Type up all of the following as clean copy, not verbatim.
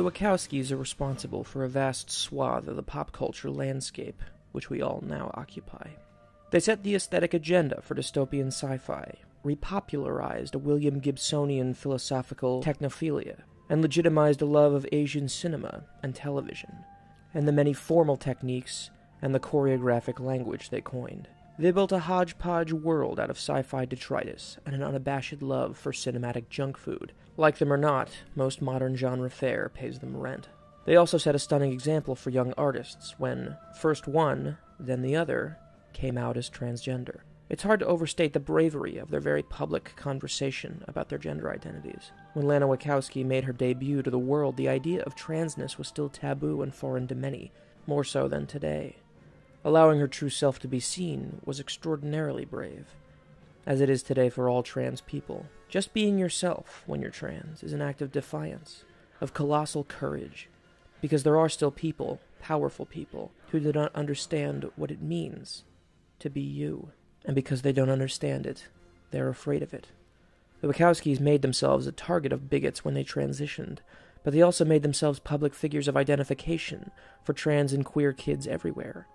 The Wachowskis are responsible for a vast swath of the pop culture landscape, which we all now occupy. They set the aesthetic agenda for dystopian sci-fi, repopularized a William Gibsonian philosophical technophilia, and legitimized a love of Asian cinema and television, and the many formal techniques and the choreographic language they coined. They built a hodgepodge world out of sci-fi detritus and an unabashed love for cinematic junk food. Like them or not, most modern genre fare pays them rent. They also set a stunning example for young artists when first one, then the other, came out as transgender. It's hard to overstate the bravery of their very public conversation about their gender identities. When Lana Wachowski made her debut to the world, the idea of transness was still taboo and foreign to many, more so than today. Allowing her true self to be seen was extraordinarily brave, as it is today for all trans people. Just being yourself when you're trans is an act of defiance, of colossal courage, because there are still people, powerful people, who do not understand what it means to be you. And because they don't understand it, they're afraid of it. The Wachowskis made themselves a target of bigots when they transitioned, but they also made themselves public figures of identification for trans and queer kids everywhere.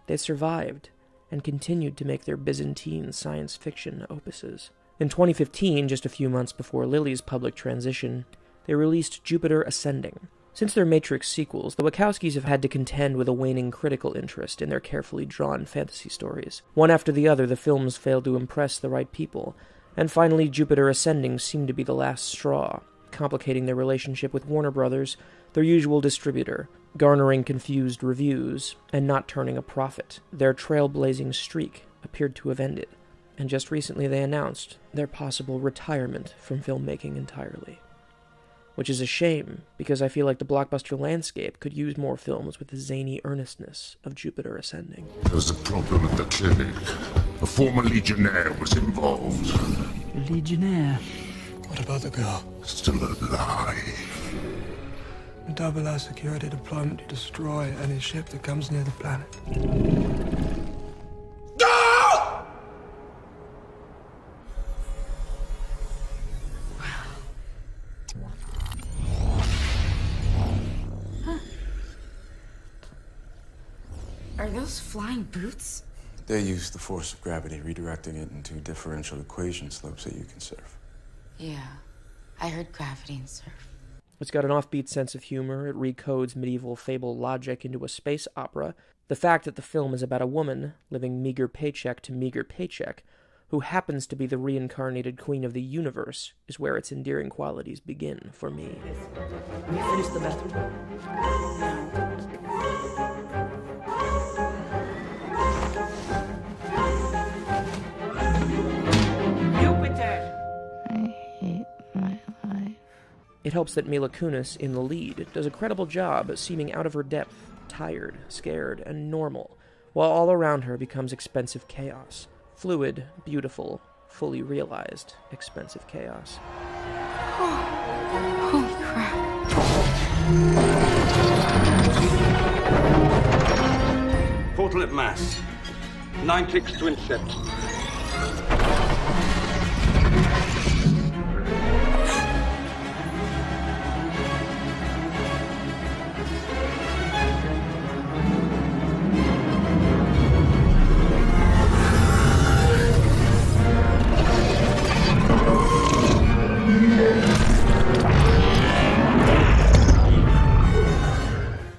They survived, and continued to make their Byzantine science fiction opuses. In 2015, just a few months before Lily's public transition, they released Jupiter Ascending. Since their Matrix sequels, the Wachowskis have had to contend with a waning critical interest in their carefully drawn fantasy stories. One after the other, the films failed to impress the right people, and finally Jupiter Ascending seemed to be the last straw, complicating their relationship with Warner Brothers, their usual distributor, garnering confused reviews, and not turning a profit. Their trailblazing streak appeared to have ended, and just recently they announced their possible retirement from filmmaking entirely. Which is a shame, because I feel like the blockbuster landscape could use more films with the zany earnestness of Jupiter Ascending. There was a problem at the clinic. A former Legionnaire was involved. Legionnaire? What about the girl? Still alive. Double our security deployment to destroy any ship that comes near the planet. Are those flying boots? They use the force of gravity, redirecting it into differential equation slopes that you can surf. Yeah, I heard gravity and surf. It's got an offbeat sense of humor, it recodes medieval fable logic into a space opera. The fact that the film is about a woman living meager paycheck to meager paycheck, who happens to be the reincarnated queen of the universe, is where its endearing qualities begin for me. We finished the bathroom? It helps that Mila Kunis, in the lead, does a credible job seeming out of her depth, tired, scared, and normal, while all around her becomes expensive chaos. Fluid, beautiful, fully realized expensive chaos. Oh, holy crap. Portal at mass. 9 clicks to intercept.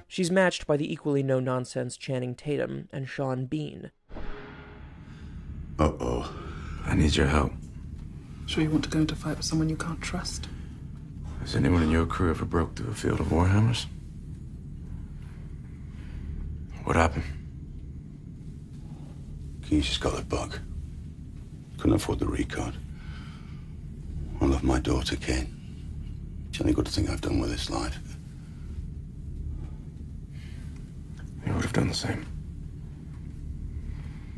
She's matched by the equally no-nonsense Channing Tatum and Sean Bean. Uh-oh. I need your help. Sure you want to go into a fight with someone you can't trust? Has anyone in your crew ever broke through a field of warhammers? What happened? Keys just got the bug. Couldn't afford the recon. I love my daughter, Kate. It's the only good thing I've done with this life. You would have done the same.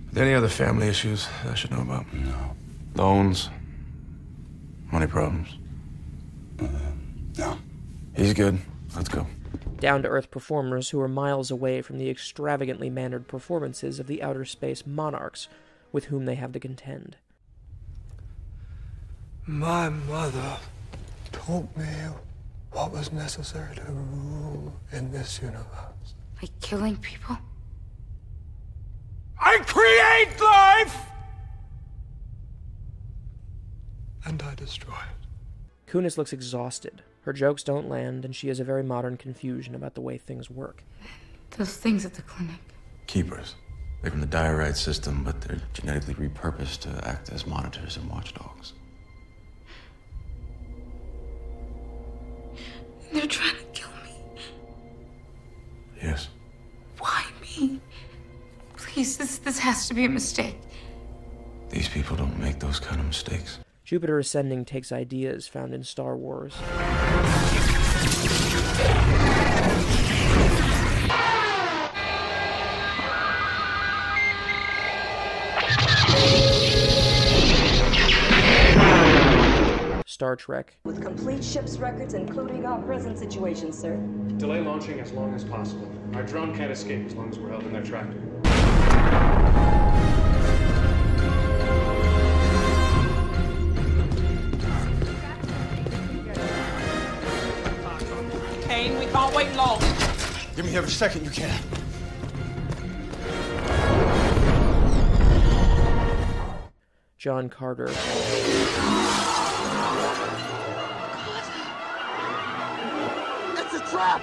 Are there any other family issues I should know about? No. Loans? Money problems? No. He's good. Let's go. Down-to-earth performers who are miles away from the extravagantly mannered performances of the outer space monarchs with whom they have to contend. My mother taught me what was necessary to rule in this universe. Like killing people? I create life! And I destroy it. Kunis looks exhausted. Her jokes don't land, and she has a very modern confusion about the way things work. Those things at the clinic. Keepers. They're from the diorite system, but they're genetically repurposed to act as monitors and watchdogs. They're trying to kill me. Yes. Why me? Please, this has to be a mistake. These people don't make those kind of mistakes. Jupiter Ascending takes ideas found in Star Wars. Star Trek. With complete ship's records, including our present situation, sir. Delay launching as long as possible. Our drone can't escape as long as we're held in their tractor. Kane, we can't wait long. Give me every second you can. John Carter. It's a trap!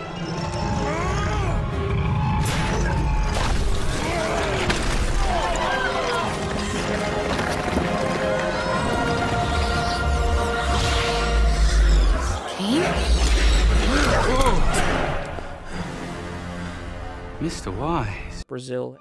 Mr. Wise. Brazil.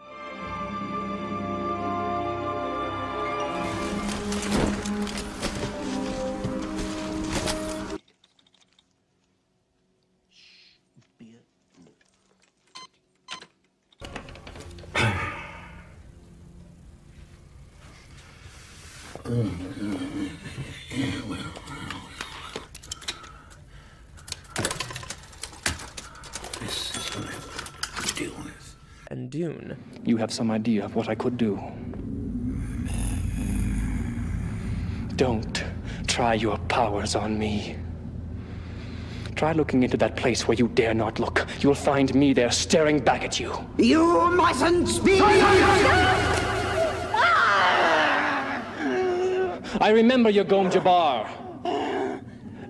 This is what I deal with. And Dune. You have some idea of what I could do. Don't try your powers on me. Try looking into that place where you dare not look. You'll find me there staring back at you. You mustn't speak! I remember your Gom Jabbar.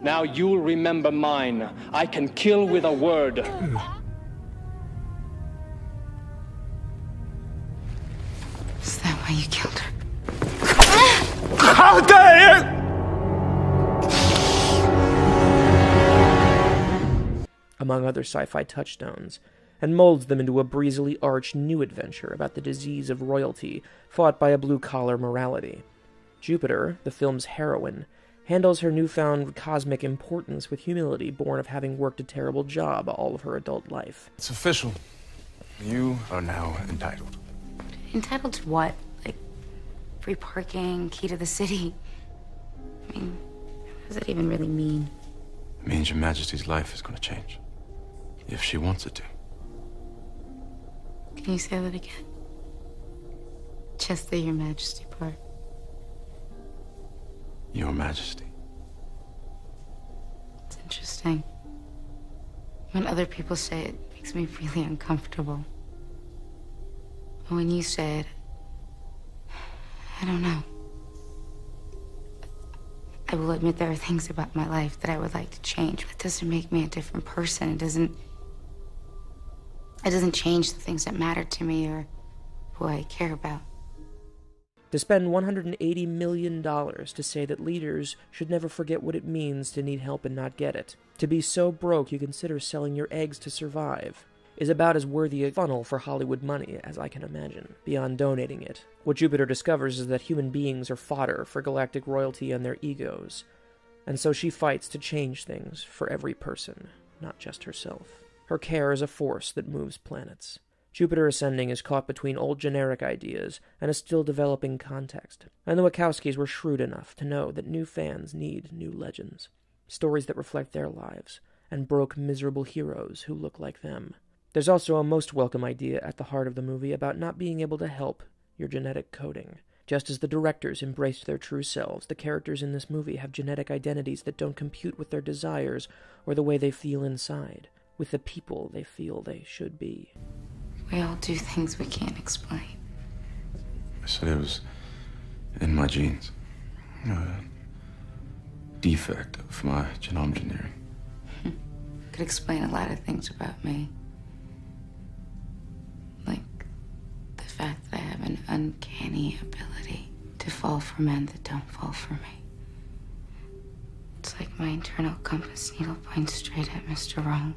Now you'll remember mine. I can kill with a word. Is that why you killed her? How dare you! Among other sci-fi touchstones, and molds them into a breezily arch new adventure about the disease of royalty fought by a blue-collar morality. Jupiter, the film's heroine, handles her newfound cosmic importance with humility born of having worked a terrible job all of her adult life. It's official. You are now entitled. Entitled to what? Like, free parking, key to the city? I mean, what does that even really mean? It means Your Majesty's life is going to change. If she wants it to. Can you say that again? Just the Your Majesty part. Your Majesty. It's interesting. When other people say it, it makes me really uncomfortable. But when you say it, I don't know. I will admit there are things about my life that I would like to change. But it doesn't make me a different person. It doesn't change the things that matter to me or who I care about. To spend $180 million to say that leaders should never forget what it means to need help and not get it, to be so broke you consider selling your eggs to survive, is about as worthy a funnel for Hollywood money as I can imagine, beyond donating it. What Jupiter discovers is that human beings are fodder for galactic royalty and their egos, and so she fights to change things for every person, not just herself. Her care is a force that moves planets. Jupiter Ascending is caught between old generic ideas and a still developing context, and the Wachowskis were shrewd enough to know that new fans need new legends, stories that reflect their lives, and broke miserable heroes who look like them. There's also a most welcome idea at the heart of the movie about not being able to help your genetic coding, Just as the directors embraced their true selves, the characters in this movie have genetic identities that don't compute with their desires or the way they feel inside, with the people they feel they should be. We all do things we can't explain. I said it was in my genes. A defect of my genome engineering. Could explain a lot of things about me. Like the fact that I have an uncanny ability to fall for men that don't fall for me. It's like my internal compass needle points straight at Mr. Wrong.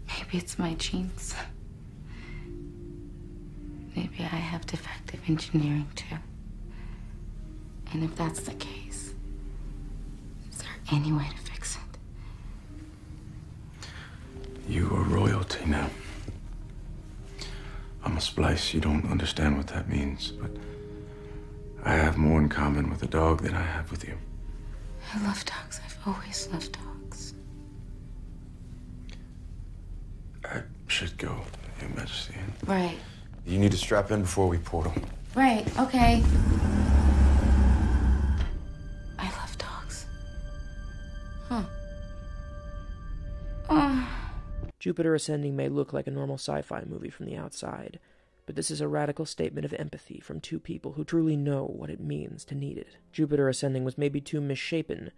Maybe it's my genes. Maybe I have defective engineering too. And if that's the case, is there any way to fix it? You are royalty now. I'm a splice. You don't understand what that means, but I have more in common with a dog than I have with you. I love dogs. I've always loved dogs. I should go, Your Majesty. Right. You need to strap in before we portal. Right, okay. I love dogs. Huh. Jupiter Ascending may look like a normal sci-fi movie from the outside, but this is a radical statement of empathy from two people who truly know what it means to need it. Jupiter Ascending was maybe too misshapen,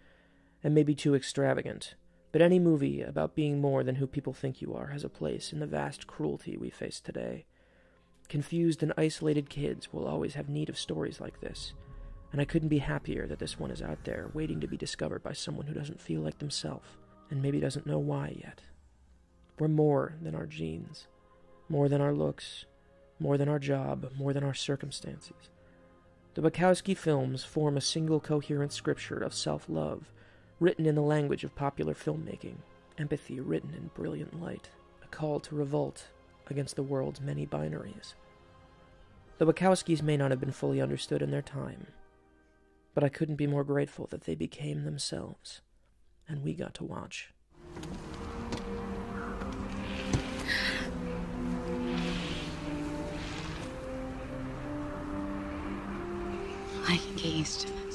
and maybe too extravagant, but any movie about being more than who people think you are has a place in the vast cruelty we face today. Confused and isolated kids will always have need of stories like this, and I couldn't be happier that this one is out there, waiting to be discovered by someone who doesn't feel like themselves, and maybe doesn't know why yet. We're more than our genes, more than our looks, more than our job, more than our circumstances. The Wachowski films form a single coherent scripture of self-love, written in the language of popular filmmaking, empathy written in brilliant light, a call to revolt against the world's many binaries. The Wachowskis may not have been fully understood in their time, but I couldn't be more grateful that they became themselves, and we got to watch. I can get used to this.